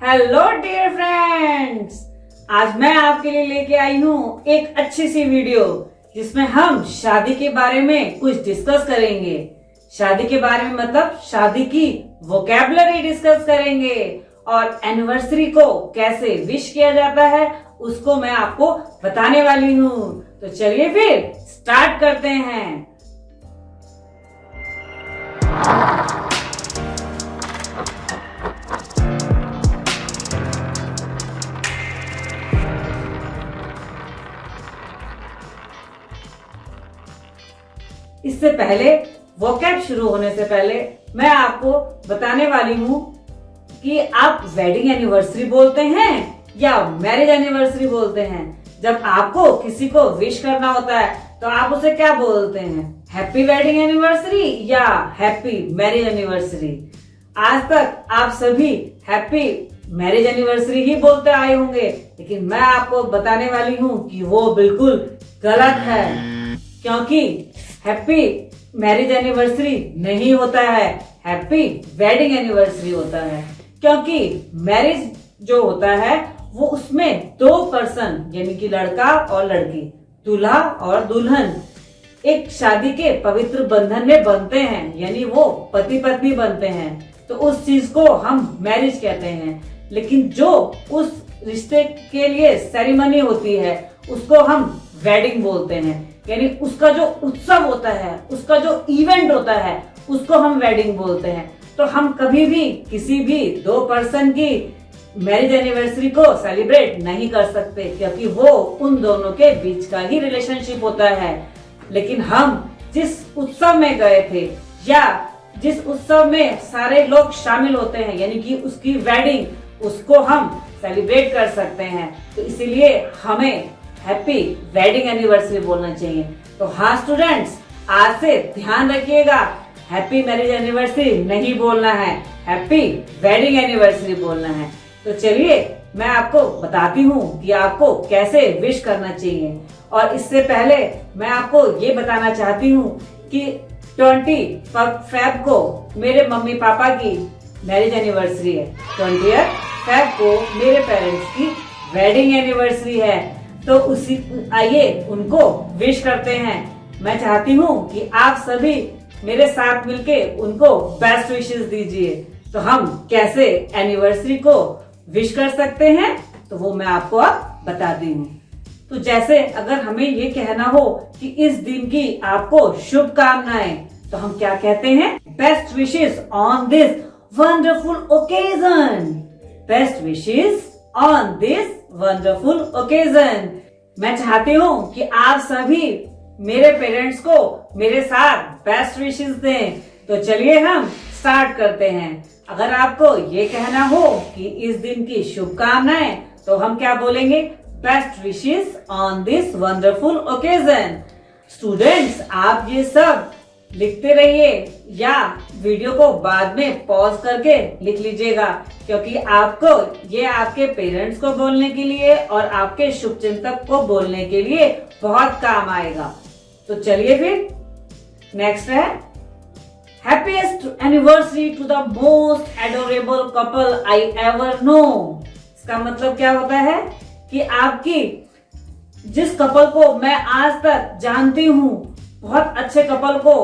Hello dear friends, आज मैं आपके लिए लेके आई हूँ एक अच्छी सी वीडियो जिसमें हम शादी के बारे में कुछ डिस्कस करेंगे। शादी के बारे में मतलब शादी की वोकैबुलरी डिस्कस करेंगे और एनिवर्सरी को कैसे विश किया जाता है उसको मैं आपको बताने वाली हूँ। तो चलिए फिर स्टार्ट करते हैं। इससे पहले वोकैब शुरू होने से पहले मैं आपको बताने वाली हूँ कि आप वेडिंग एनिवर्सरी बोलते हैं या मैरिज एनिवर्सरी बोलते हैं। जब आपको किसी को विश करना होता है तो आप उसे क्या बोलते हैं, हैप्पी वेडिंग एनिवर्सरी या हैप्पी मैरिज एनिवर्सरी। आज तक आप सभी हैप्पी मैरिज एनिवर्सरी ही बोलते आए होंगे, लेकिन मैं आपको बताने वाली हूँ कि वो बिल्कुल गलत है, क्योंकि हैप्पी मैरिज एनिवर्सरी नहीं होता है, हैप्पी वेडिंग एनिवर्सरी होता है। क्योंकि मैरिज जो होता है वो उसमें दो पर्सन यानी कि लड़का और लड़की, दूल्हा और दुल्हन एक शादी के पवित्र बंधन में बनते हैं, यानी वो पति पत्नी बनते हैं। तो उस चीज को हम मैरिज कहते हैं। लेकिन जो उस रिश्ते के लिए सेरेमनी होती है उसको हम वेडिंग बोलते हैं, यानी उसका जो उत्सव होता है, उसका जो इवेंट होता है उसको हम वेडिंग बोलते हैं। तो हम कभी भी किसी भी दो पर्सन की मैरिज एनिवर्सरी को सेलिब्रेट नहीं कर सकते, क्योंकि वो उन दोनों के बीच का ही रिलेशनशिप होता है। लेकिन हम जिस उत्सव में गए थे या जिस उत्सव में सारे लोग शामिल होते हैं यानी कि उसकी वेडिंग, उसको हम सेलिब्रेट कर सकते हैं। तो इसीलिए हमें हैप्पी वेडिंग एनिवर्सरी बोलना चाहिए। तो हाँ स्टूडेंट्स, आज से ध्यान रखिएगा, हैप्पी मैरिज एनिवर्सरी नहीं बोलना है, हैप्पी वेडिंग एनिवर्सरी बोलना है। तो चलिए मैं आपको बताती हूँ कि आपको कैसे विश करना चाहिए। और इससे पहले मैं आपको ये बताना चाहती हूँ कि 20 फेब को मेरे मम्मी पापा की मैरिज एनिवर्सरी है, 20 फेब को मेरे पेरेंट्स की वेडिंग एनिवर्सरी है। तो आइए उनको विश करते हैं। मैं चाहती हूँ कि आप सभी मेरे साथ मिलके उनको बेस्ट विशेस दीजिए। तो हम कैसे एनिवर्सरी को विश कर सकते हैं तो वो मैं आपको अब बताती हूँ। तो जैसे अगर हमें ये कहना हो कि इस दिन की आपको शुभकामनाएं, तो हम क्या कहते हैं, best wishes on this wonderful occasion. Best wishes on this wonderful occasion. मैं चाहती हूँ कि आप सभी मेरे पेरेंट्स को मेरे साथ बेस्ट विशेस दें। तो चलिए हम स्टार्ट करते हैं। अगर आपको ये कहना हो कि इस दिन की शुभकामनाएं, तो हम क्या बोलेंगे, best wishes on this wonderful occasion. Students, आप ये सब लिखते रहिए या वीडियो को बाद में पॉज करके लिख लीजिएगा, क्योंकि आपको ये आपके पेरेंट्स को बोलने के लिए और आपके शुभचिंतक को बोलने के लिए बहुत काम आएगा। तो चलिए फिर नेक्स्ट है, happiest anniversary to the most adorable couple I ever know. इसका मतलब क्या होता है कि आपकी जिस कपल को मैं आज तक जानती हूँ, बहुत अच्छे कपल को,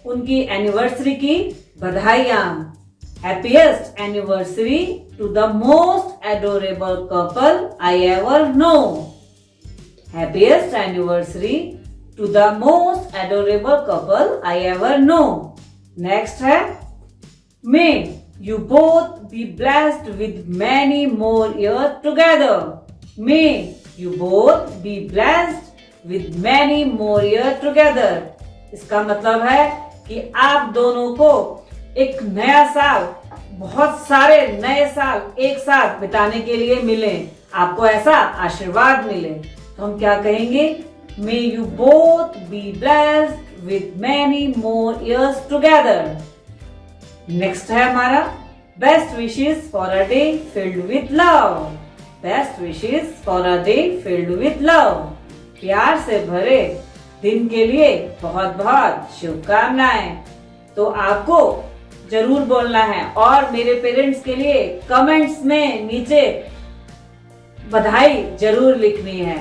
उनकी एनिवर्सरी की बधाइयां। Happiest anniversary to the most adorable couple I ever know. Happiest anniversary to the most adorable couple I ever know. Next है, may you both be blessed with many more years together. May you both be blessed with many more years together। इसका मतलब है कि आप दोनों को एक नया साल, बहुत सारे नए साल एक साथ बिताने के लिए मिले, आपको ऐसा आशीर्वाद मिले। तो हम क्या कहेंगे, may you both be blessed with many more years together। Next है हमारा, best wishes for a day filled with love. Best wishes for a day filled with love. प्यार से भरे दिन के लिए बहुत बहुत शुभकामनाएं। तो आपको जरूर बोलना है और मेरे पेरेंट्स के लिए कमेंट्स में नीचे बधाई जरूर लिखनी है।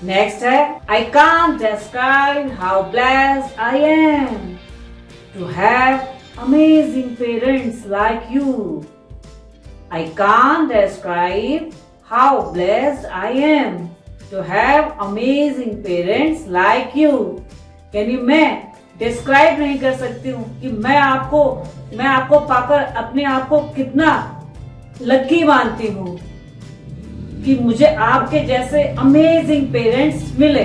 नेक्स्ट है, I can't describe how blessed I am to have amazing parents like you. I can't describe how blessed I am to have amazing parents like you. यानी मैं डिस्क्राइब नहीं कर सकती हूँ कि मैं आपको पाकर अपने आप को कितना लकी मानती हूँ कि मुझे आपके जैसे अमेजिंग पेरेंट्स मिले।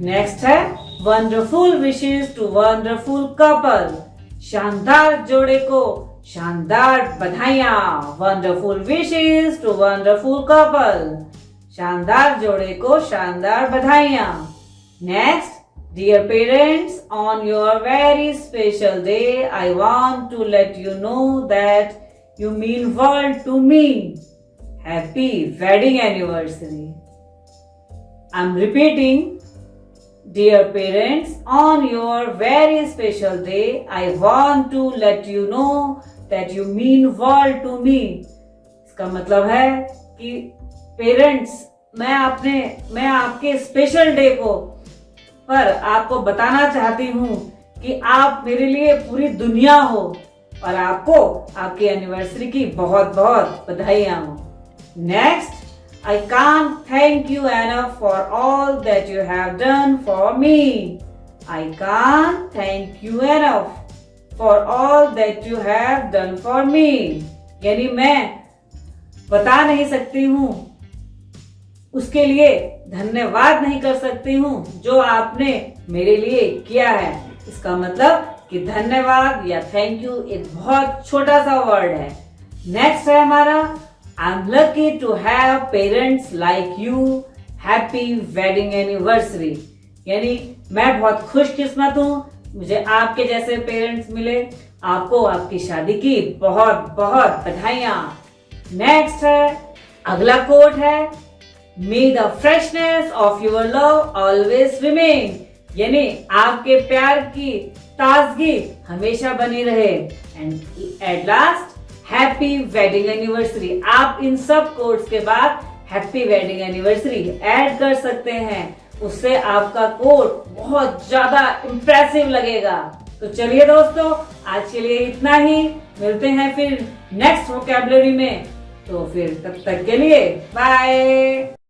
नेक्स्ट है, wonderful wishes to wonderful couple. शानदार जोड़े को शानदार बधाइयां। Wonderful wishes to wonderful couple. शानदार जोड़े को शानदार बधाइयां। Next, dear parents, on your very special day, I want to let you know that you mean world to me. Happy wedding anniversary. I'm repeating, dear parents, on your very special day, I want to let you know that you mean world to me. इसका मतलब है कि parents, मैं आपके special day को पर आपको बताना चाहती हूँ कि आप मेरे लिए पूरी दुनिया हो और आपको आपकी एनिवर्सरी की बहुत बहुत बधाइयां हो। Next, I can't thank you enough for all that you have done for me. I can't thank you enough for all that you have done for me. यानी मैं बता नहीं सकती हूँ, उसके लिए धन्यवाद नहीं कर सकती हूँ जो आपने मेरे लिए किया है। इसका मतलब कि धन्यवाद या थैंक यू एक बहुत छोटा सा वर्ड है। नेक्स्ट है हमारा, I am lucky to have parents like you. Happy wedding anniversary. यानी मैं बहुत खुशकिस्मत हूँ, मुझे आपके जैसे पेरेंट्स मिले। आपको आपकी शादी की बहुत बहुत बधाइयां। नेक्स्ट है, अगला कोट है, May the freshness of your love always remain. यानी आपके प्यार की ताजगी हमेशा बनी रहे। And at last, happy wedding anniversary. आप इन सब कोट्स के बाद हैप्पी वेडिंग एनिवर्सरी ऐड कर सकते हैं, उससे आपका कोट बहुत ज्यादा इंप्रेसिव लगेगा। तो चलिए दोस्तों, आज के लिए इतना ही। मिलते हैं फिर नेक्स्ट वोकैबुलरी में। तो फिर तब तक के लिए बाय।